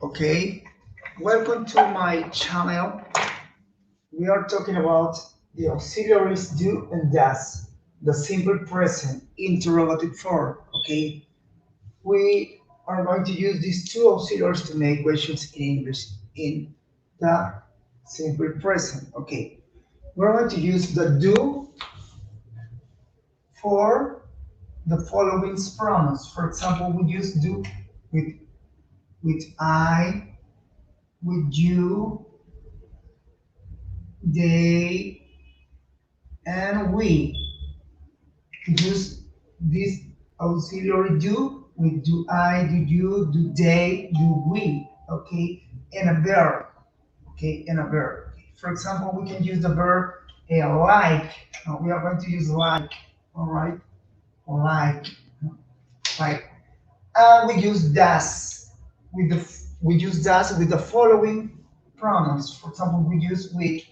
Okay, welcome to my channel. We are talking about the auxiliaries do and does, the simple present interrogative form. Okay, we are going to use these two auxiliaries to make questions in English in the simple present. Okay, we're going to use the do for the following pronouns. For example, we use do with I, with you, they, and we. Use this auxiliary do with do I, do you, do they, do we, okay, and a verb, okay, and a verb. For example, we can use the verb like. We are going to use like, all right, like, like, and we use does with we use does with the following pronouns. For example, we use with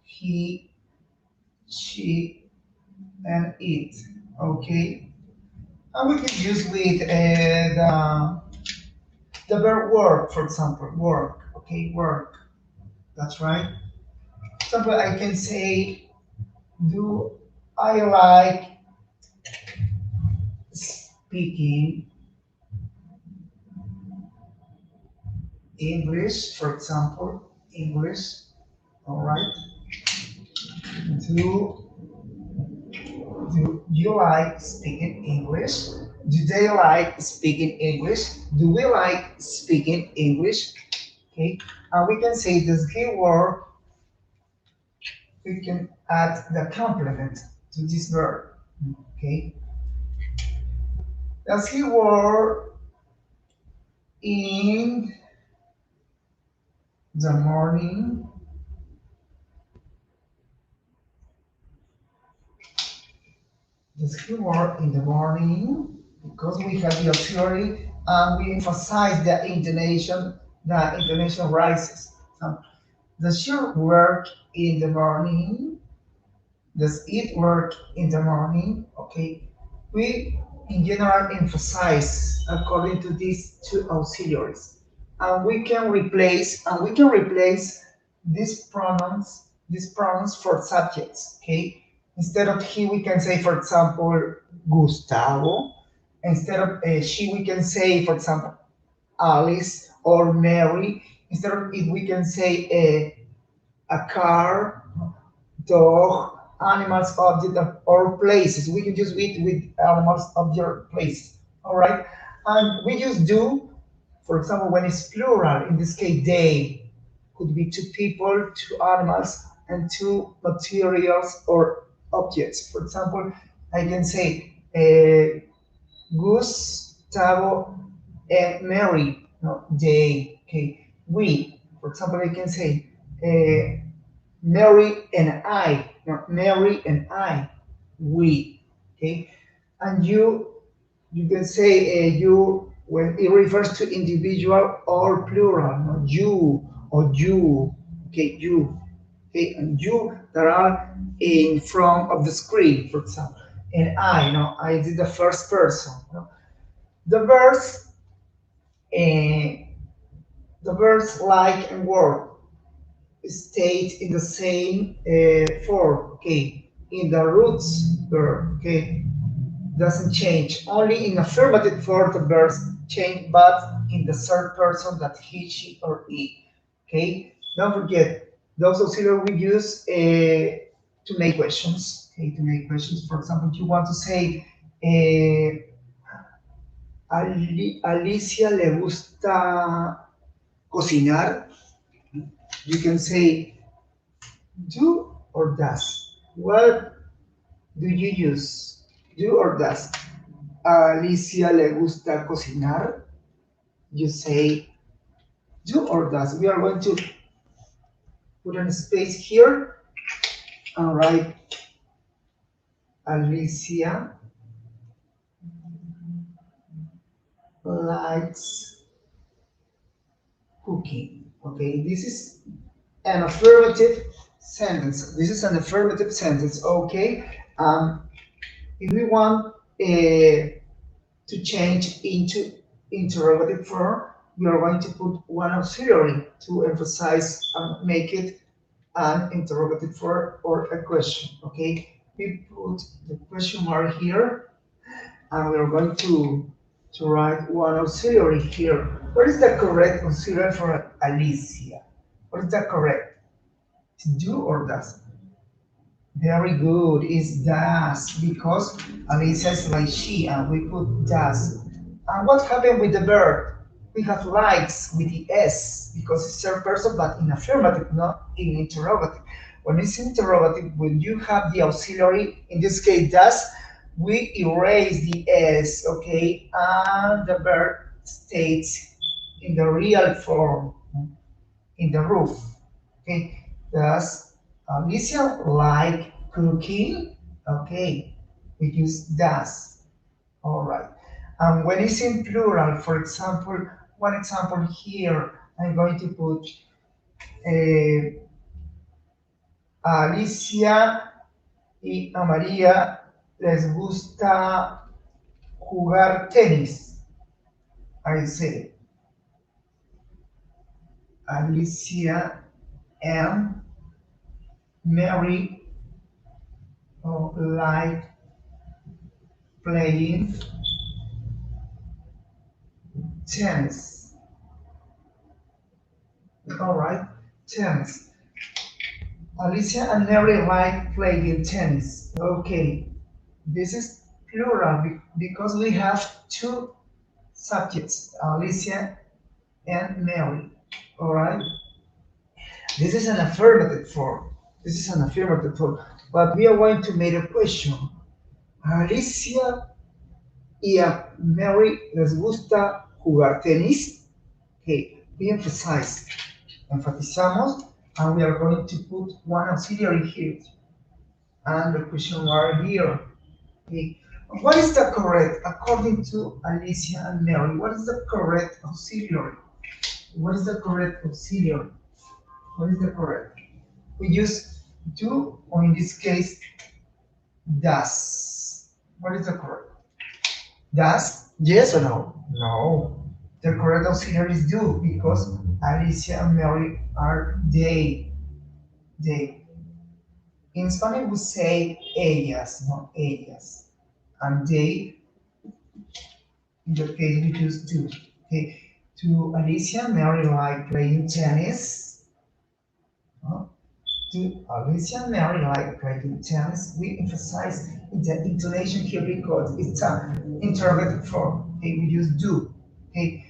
he, she, and it, okay. And we can use with the verb work, for example, work, okay, work, that's right. For example, I can say, do I like speaking English, for example, English, all right. Do, do you like speaking English? Do they like speaking English? Do we like speaking English? Okay, and we can say this keyword, we can add the complement to this verb. Okay, the keyword in the morning, the keyword in the morning, because we have the auxiliary and we emphasize the intonation rises. So, does your work in the morning? Does it work in the morning? Okay. We in general emphasize according to these two auxiliaries. And we can replace these pronouns for subjects. Okay. Instead of he, we can say, for example, Gustavo. Instead of she, we can say, for example, Alice or Mary. Instead of it, we can say a car, dog, animals, object, or places. We can use with animals, object, places. All right. And we use do, for example, when it's plural. In this case, they could be two people, two animals, and two materials or objects. For example, I can say Gustavo and Mary. No, they. Okay. We. For example, I can say. Mary and I, not Mary and I, we, okay? And you can say you when it refers to individual or plural, not you or you, okay, you, okay, and you that are in front of the screen, for example, and I, I did the first person. The verbs, uh, the verbs like and work state in the same form, okay, in the roots verb, okay, doesn't change. Only in affirmative form the verbs change, but in the third person that he, she, or it, okay. Don't forget those auxiliaries we use to make questions, okay, to make questions. For example, you want to say, Alicia le gusta cocinar, you can say do or does. What do you use? Do or does? A Alicia le gusta cocinar. You say do or does. We are going to put a space here and write Alicia likes cooking. Okay, this is an affirmative sentence. This is an affirmative sentence. Okay. If we want to change into interrogative form, we are going to put one auxiliary to emphasize and make it an interrogative form or a question. Okay, we put the question mark here, and we're going to write one auxiliary here. What is the correct auxiliary for Alicia? What is the correct? To do or does? Very good. It's does because Alicia is like she and we put does. And what happened with the verb? We have likes with the S because it's third person but in affirmative, not in interrogative. When it's interrogative, when you have the auxiliary, in this case does, we erase the S, okay? And the verb stays in the real form, in the roof. Okay, does Alicia like cooking? Okay, we use does. All right. And when it's in plural, for example, one example here, I'm going to put Alicia y a María les gusta jugar tenis. I say Alicia and Mary like playing tennis. All right, tennis. Alicia and Mary like playing tennis. Okay, this is plural because we have two subjects, Alicia and Mary. All right, this is an affirmative form. This is an affirmative form, but we are going to make a question. Alicia y a Mary les gusta jugar tenis. Okay, we emphasize, enfatizamos, and we are going to put one auxiliary here and the question mark here. Okay. What is the correct, according to Alicia and Mary, what is the correct auxiliary? What is the correct auxiliary? What is the correct? We use do, or in this case, does. What is the correct? Does? Yes or no? No. The correct auxiliary is do because Alicia and Mary are they. They. In Spanish, we say ellas, not ellas. And they, in that case, we use do. Okay. To Alicia, Mary like playing tennis. Huh? To Alicia, Mary like playing tennis. We emphasize the intonation here because it's an interrogative form. Okay, we use do. Okay.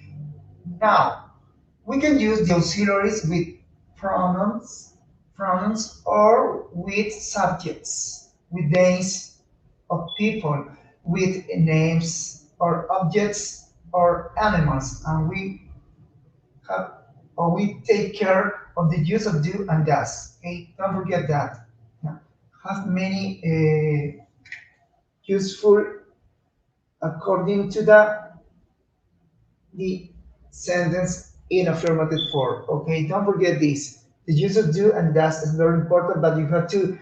Now we can use the auxiliaries with pronouns, pronouns, or with subjects, with names of people, with names or objects or animals, and we have or we take care of the use of do and does. Okay, don't forget that. Yeah. Have many useful according to the sentence in affirmative form. Okay, don't forget this. The use of do and does is very important, but you have to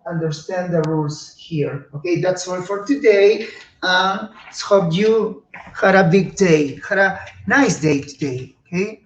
understand the rules here. Okay, that's all for today. Hope you had a big day, had a nice day today. Okay.